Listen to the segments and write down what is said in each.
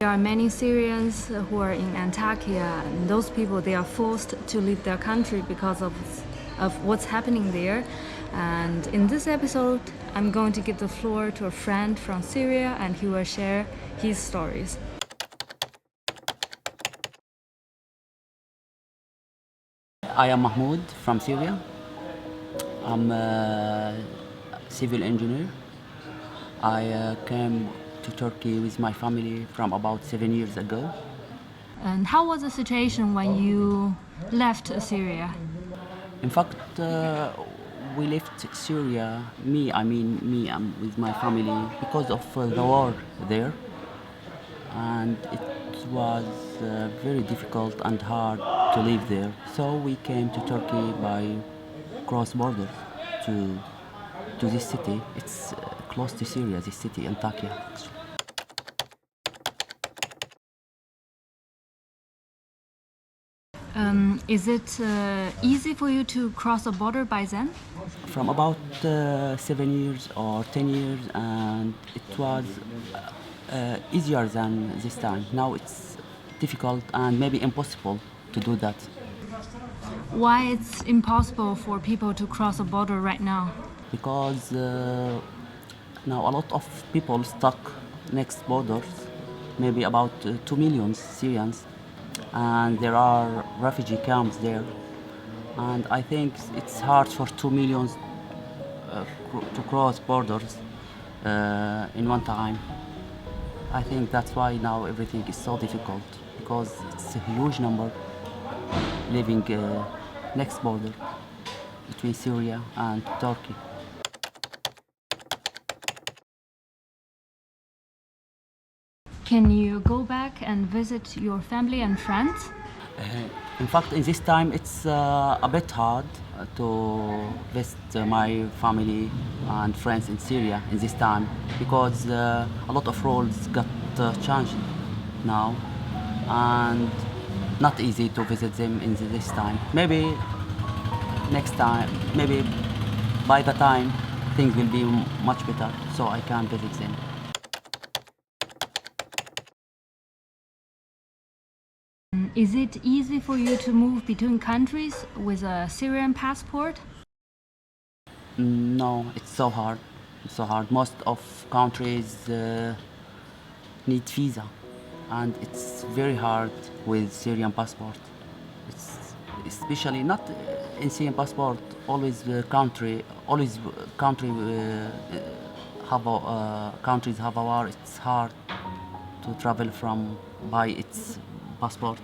there are many Syrians who are in Antakya, and those people, they are forced to leave their country because of what's happening there. And in this episode, I'm going to give the floor to a friend from Syria, and he will share his stories. I am Mahmud from Syria. I'm a civil engineer. I came to Turkey with my family from about 7 years ago. And how was the situation when you left Syria? In fact, we left Syria, I'm with my family, because of the war there. And it was very difficult and hard to live there. So we came to Turkey by cross border to this city. It's close to Syria, this city, Antakya. Is it easy for you to cross a border by then? From about 7 years or 10 years, and it was easier than this time. Now it's difficult and maybe impossible to do that. Why it's impossible for people to cross a border right now? Because now a lot of people stuck next borders, maybe about 2 million Syrians, and there are refugee camps there. And I think it's hard for 2 million to cross borders in one time. I think that's why now everything is so difficult, because it's a huge number living next border between Syria and Turkey. Can you go back and visit your family and friends? In fact, in this time, it's a bit hard to visit my family and friends in Syria in this time, because a lot of roles got changed now, and not easy to visit them in this time. Maybe next time, maybe by the time things will be much better, so I can visit them. Is it easy for you to move between countries with a Syrian passport? No, it's so hard. It's so hard. Most of countries need visa, and it's very hard with Syrian passport. It's especially not in Syrian passport. Always country countries have a war. It's hard to travel from by its passport.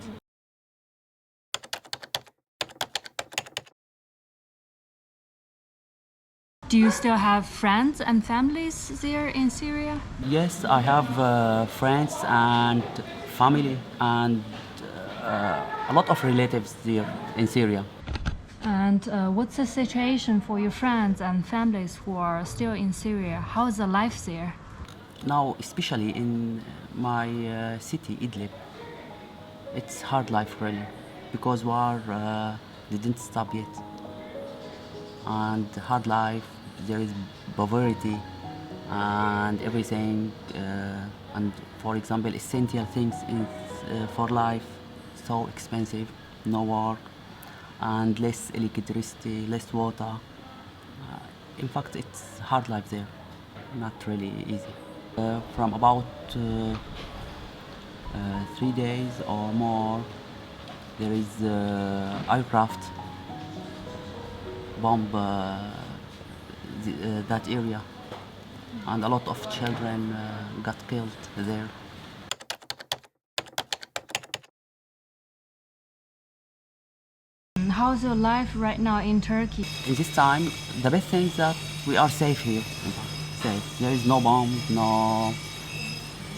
Do you still have friends and families there in Syria? Yes, I have friends and family and a lot of relatives there in Syria. And what's the situation for your friends and families who are still in Syria? How is the life there? Now, especially in my city, Idlib, it's hard life really, because war didn't stop yet. And hard life, there is poverty and everything, and for example, essential things for life so expensive, no work, and less electricity, less water. In fact, it's hard life there, not really easy. From about 3 days or more, there is aircraft bomb that area, and a lot of children got killed there. How's your life right now in Turkey? In this time, the best thing is that we are safe here. Safe. There is no bomb, no.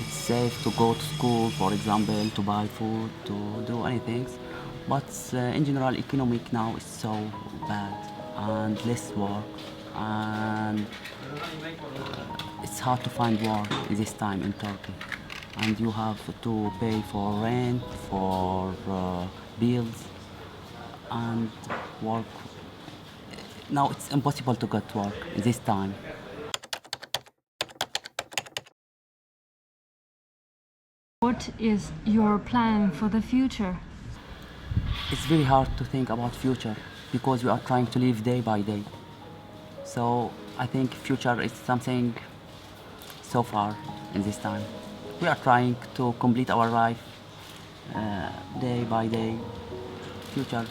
It's safe to go to school, for example, to buy food, to do anything. But in general, economic now is so bad, and less work, and it's hard to find work this time in Turkey. And you have to pay for rent, for bills, and work. Now it's impossible to get work this time. What what is your plan for the future? It's very hard to think about future because we are trying to live day by day. So I think future is something so far in this time. We are trying to complete our life day by day. Future,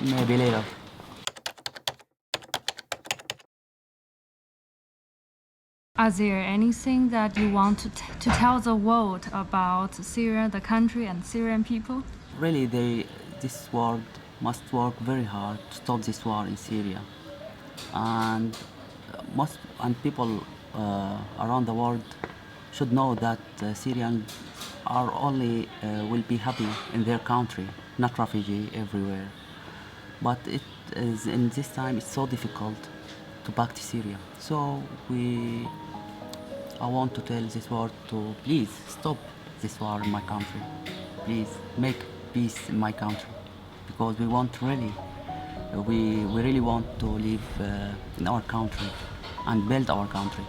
maybe later. Is there anything that you want to tell the world about Syria, the country, and Syrian people? Really, this world must work very hard to stop this war in Syria, and people around the world should know that Syrians are only will be happy in their country, not refugee everywhere. But it is in this time it's so difficult to back to Syria. So I want to tell this world to please stop this war in my country. Please make peace in my country because we want really, we really want to live in our country and build our country.